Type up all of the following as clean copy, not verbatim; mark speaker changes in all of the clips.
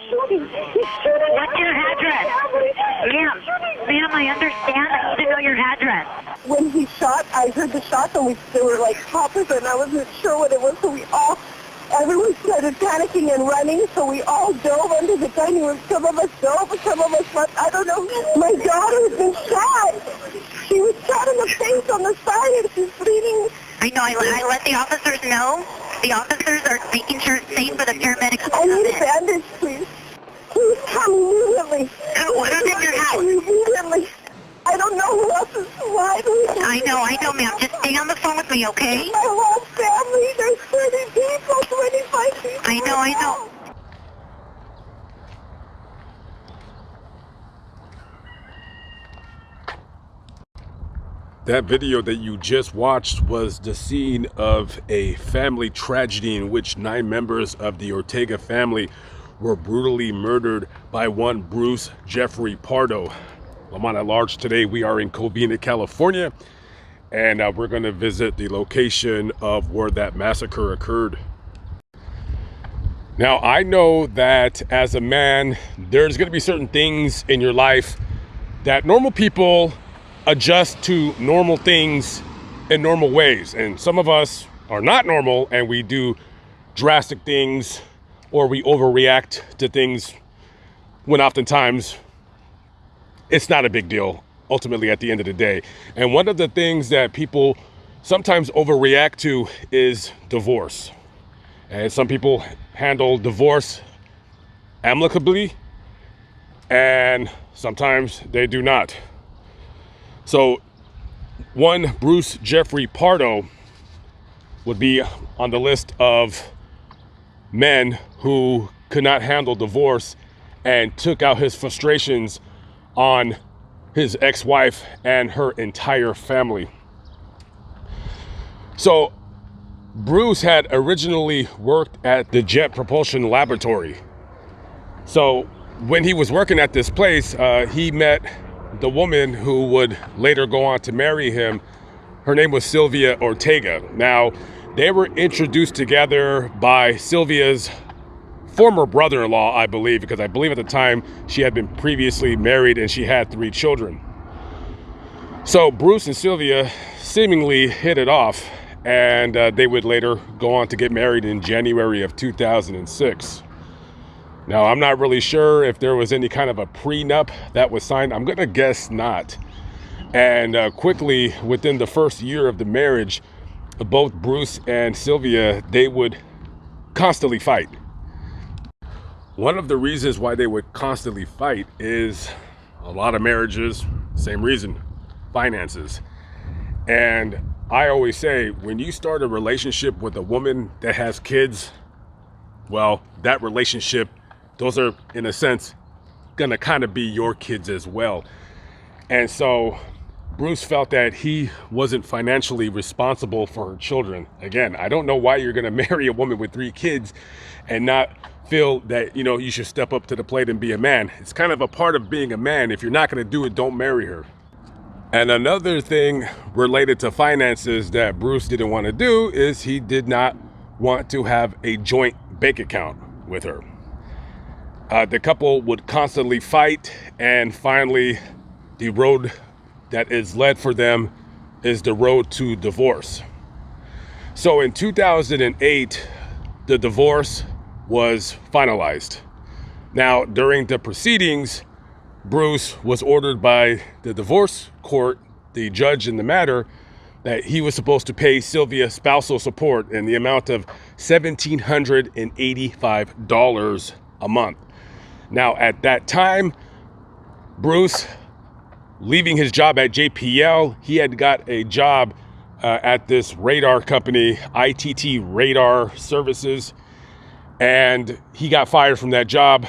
Speaker 1: shooting. He's shooting.
Speaker 2: What's your address? Ma'am, I understand. I need to know your address.
Speaker 1: When he shot, I heard the shots and they were like poppers, and I wasn't sure what it was, so everyone started panicking and running, so we all dove under the dining room. Some of us dove, some of us left. I don't know. My daughter has been shot. She was shot in the face on the side, and she's bleeding.
Speaker 2: I know. I let the officers know. The officers are making sure it's safe for the paramedics.
Speaker 1: I need a bandage, please. Please come immediately.
Speaker 2: Who's in your house?
Speaker 1: Immediately. I don't know who else is alive.
Speaker 2: I know, ma'am. Just stay on the phone with me, okay?
Speaker 1: My whole family, there's 30 people, 25 people.
Speaker 2: I know.
Speaker 3: That video that you just watched was the scene of a family tragedy in which 9 members of the Ortega family were brutally murdered by one Bruce Jeffrey Pardo. Lamont at large today. We are in Covina, California, and we're going to visit the location of where that massacre occurred. Now, I know that as a man, there's going to be certain things in your life that normal people adjust to normal things in normal ways, and some of us are not normal and we do drastic things or we overreact to things when oftentimes it's not a big deal ultimately at the end of the day. And one of the things that people sometimes overreact to is divorce, and some people handle divorce amicably and sometimes they do not. So one Bruce Jeffrey Pardo would be on the list of men who could not handle divorce and took out his frustrations on his ex-wife and her entire family. So Bruce had originally worked at the Jet Propulsion Laboratory. So when he was working at this place, he met the woman who would later go on to marry him. Her name was Sylvia Ortega. Now, they were introduced together by Sylvia's former brother-in-law, I believe, because I believe at the time she had been previously married and she had 3 children. So Bruce and Sylvia seemingly hit it off, and they would later go on to get married in January of 2006. Now, I'm not really sure if there was any kind of a prenup that was signed. I'm going to guess not. And quickly, within the first year of the marriage, both Bruce and Sylvia, they would constantly fight. One of the reasons why they would constantly fight is a lot of marriages, same reason, finances. And I always say, when you start a relationship with a woman that has kids, well, that relationship, those are, in a sense, gonna kind of be your kids as well. And so Bruce felt that he wasn't financially responsible for her children. Again, I don't know why you're gonna marry a woman with 3 kids and not feel that, you know, you should step up to the plate and be a man. It's kind of a part of being a man. If you're not gonna do it, don't marry her. And another thing related to finances that Bruce didn't want to do is he did not want to have a joint bank account with her. The couple would constantly fight, and finally the road that is led for them is the road to divorce. So in 2008, the divorce was finalized. Now, during the proceedings, Bruce was ordered by the divorce court, the judge in the matter, that he was supposed to pay Sylvia spousal support in the amount of $1,785 a month. Now, at that time, Bruce, leaving his job at JPL, he had got a job at this radar company, ITT Radar Services, and he got fired from that job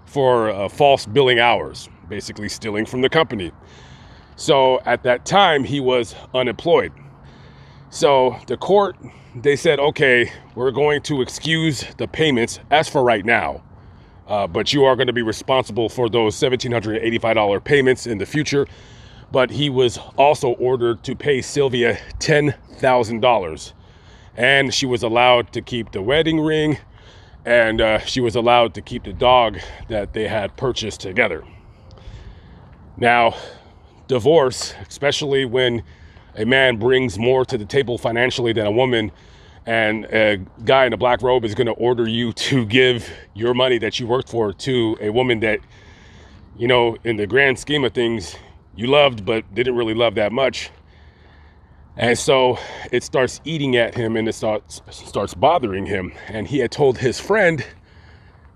Speaker 3: for false billing hours, basically stealing from the company. So at that time, he was unemployed. So the court, they said, okay, we're going to excuse the payments as for right now, but you are going to be responsible for those $1,785 payments in the future. But he was also ordered to pay Sylvia $10,000, and she was allowed to keep the wedding ring and she was allowed to keep the dog that they had purchased together. Now, divorce, especially when a man brings more to the table financially than a woman, and a guy in a black robe is going to order you to give your money that you worked for to a woman that, you know, in the grand scheme of things, you loved but didn't really love that much. And so it starts eating at him, and it starts bothering him. And he had told his friend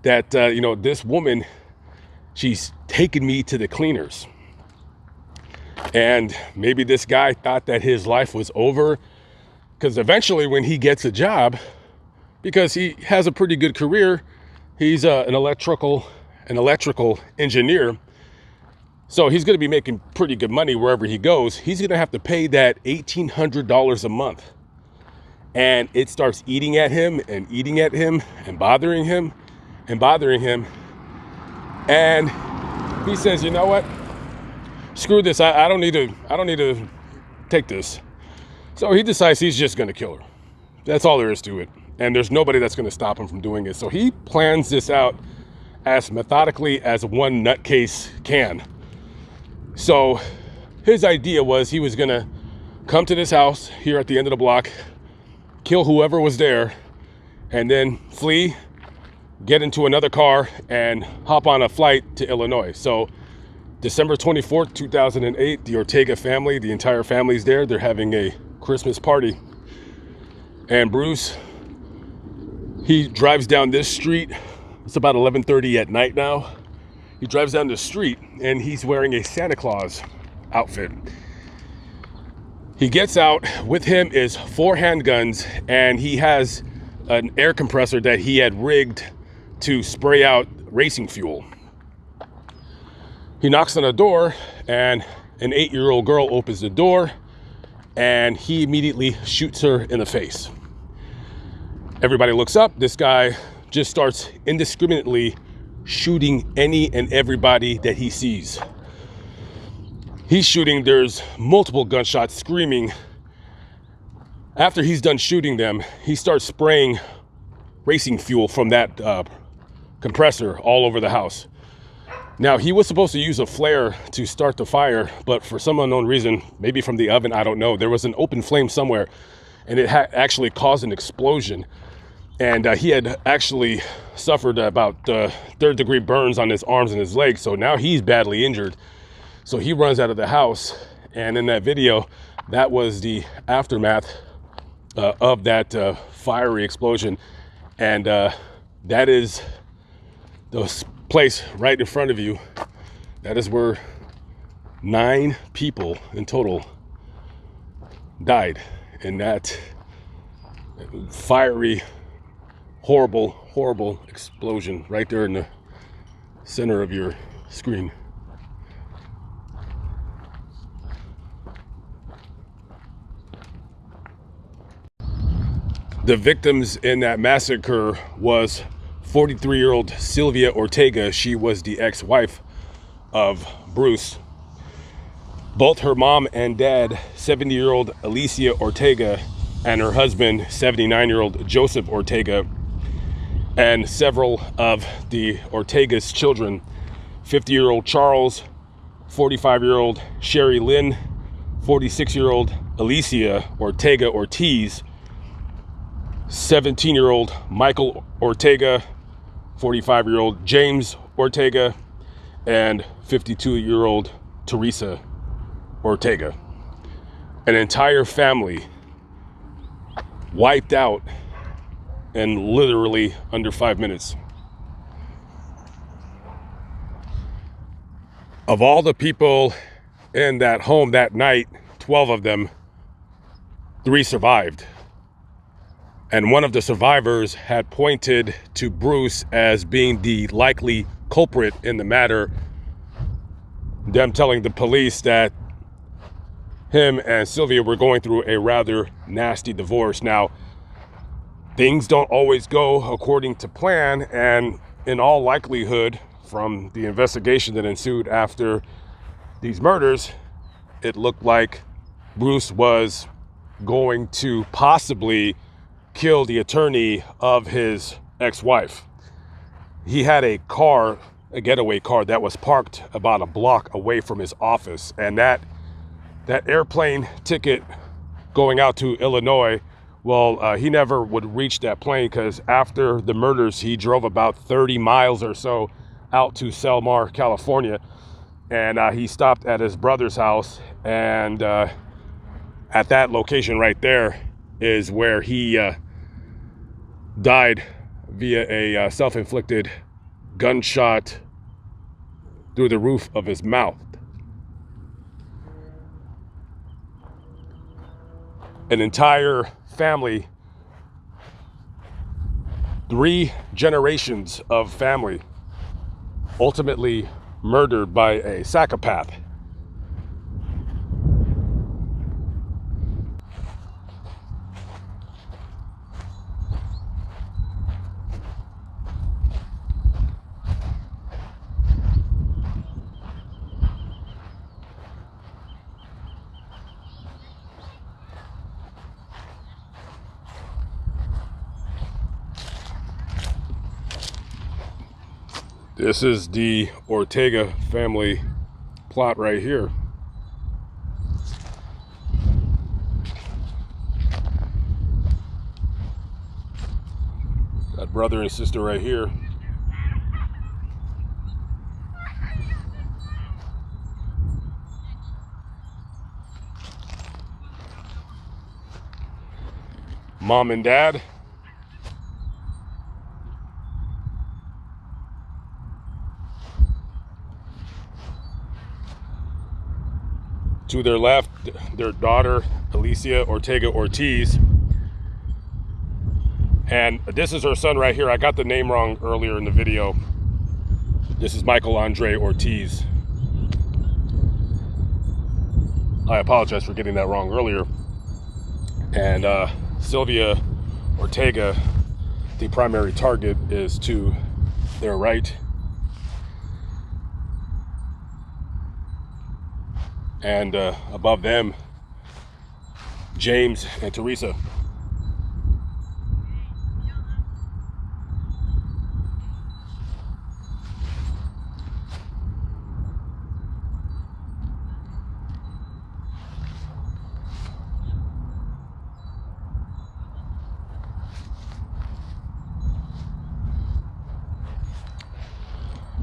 Speaker 3: that, you know, this woman, she's taken me to the cleaners. And maybe this guy thought that his life was over, because eventually when he gets a job, because he has a pretty good career, he's an electrical engineer. So he's going to be making pretty good money wherever he goes. He's going to have to pay that $1,800 a month. And it starts eating at him and eating at him and bothering him and bothering him. And he says, you know what? Screw this. I don't need to take this. So he decides he's just going to kill her. That's all there is to it. And there's nobody that's going to stop him from doing it. So he plans this out as methodically as one nutcase can. So his idea was he was going to come to this house here at the end of the block, kill whoever was there, and then flee, get into another car, and hop on a flight to Illinois. So December 24th, 2008, the Ortega family, the entire family's there. They're having a Christmas party. And Bruce, he drives down this street. It's about 11:30 at night now. He drives down the street and he's wearing a Santa Claus outfit. He gets out. With him is 4 handguns, and he has an air compressor that he had rigged to spray out racing fuel. He knocks on a door, and an 8-year-old girl opens the door, and he immediately shoots her in the face. Everybody looks up. This guy just starts indiscriminately shooting any and everybody that he sees. He's shooting. There's multiple gunshots, screaming. After he's done shooting them, he starts spraying racing fuel from that compressor all over the house. Now, he was supposed to use a flare to start the fire, but for some unknown reason, maybe from the oven, I don't know, there was an open flame somewhere, and it actually caused an explosion. And he had actually suffered about 3rd-degree burns on his arms and his legs, so now he's badly injured. So he runs out of the house, and in that video, that was the aftermath of that fiery explosion. And that is the place right in front of you. That is where 9 people in total died in that fiery, horrible explosion right there in the center of your screen. The victims in that massacre was 43-year-old Sylvia Ortega. She was the ex-wife of Bruce. Both her mom and dad, 70-year-old Alicia Ortega, and her husband, 79-year-old Joseph Ortega, and several of the Ortega's children, 50-year-old Charles, 45-year-old Sherry Lynn, 46-year-old Alicia Ortega Ortiz, 17-year-old Michael Ortega, 45-year-old James Ortega, and 52-year-old Teresa Ortega. An entire family wiped out in literally under 5 minutes. Of all the people in that home that night, 12 of them, 3 survived. And one of the survivors had pointed to Bruce as being the likely culprit in the matter, them telling the police that him and Sylvia were going through a rather nasty divorce. Now, things don't always go according to plan, and in all likelihood, from the investigation that ensued after these murders, it looked like Bruce was going to possibly kill the attorney of his ex-wife. He had a car, a getaway car, that was parked about a block away from his office, and that airplane ticket going out to Illinois, well, he never would reach that plane, because after the murders, he drove about 30 miles or so out to Selmar, California, and he stopped at his brother's house, and at that location right there is where he died via a self-inflicted gunshot through the roof of his mouth. An entire family, 3 generations of family, ultimately murdered by a psychopath. This is the Ortega family plot right here. Got brother and sister right here. Mom and dad. To their left, their daughter, Alicia Ortega Ortiz. And this is her son right here. I got the name wrong earlier in the video. This is Michael Andre Ortiz. I apologize for getting that wrong earlier. And Sylvia Ortega, the primary target, is to their right. And above them, James and Teresa.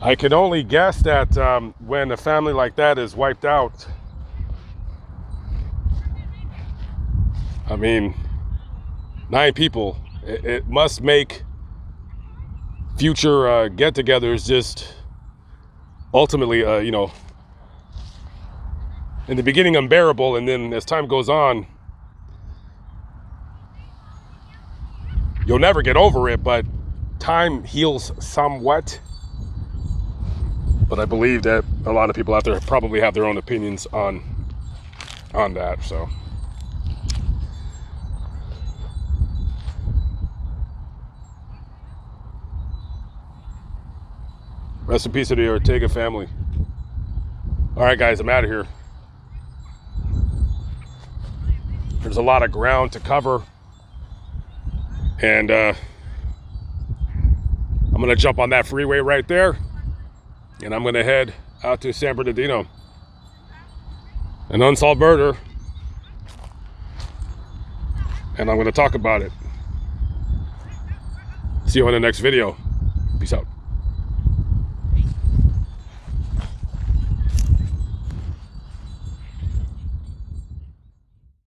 Speaker 3: I can only guess that when a family like that is wiped out, I mean, 9 people, it must make future get-togethers just ultimately, you know, in the beginning unbearable, and then as time goes on, you'll never get over it, but time heals somewhat. But I believe that a lot of people out there probably have their own opinions on that, so. Rest in peace to the Ortega family. All right, guys, I'm out of here. There's a lot of ground to cover. And I'm going to jump on that freeway right there. And I'm going to head out to San Bernardino. An unsolved murder. And I'm going to talk about it. See you on the next video. Peace out.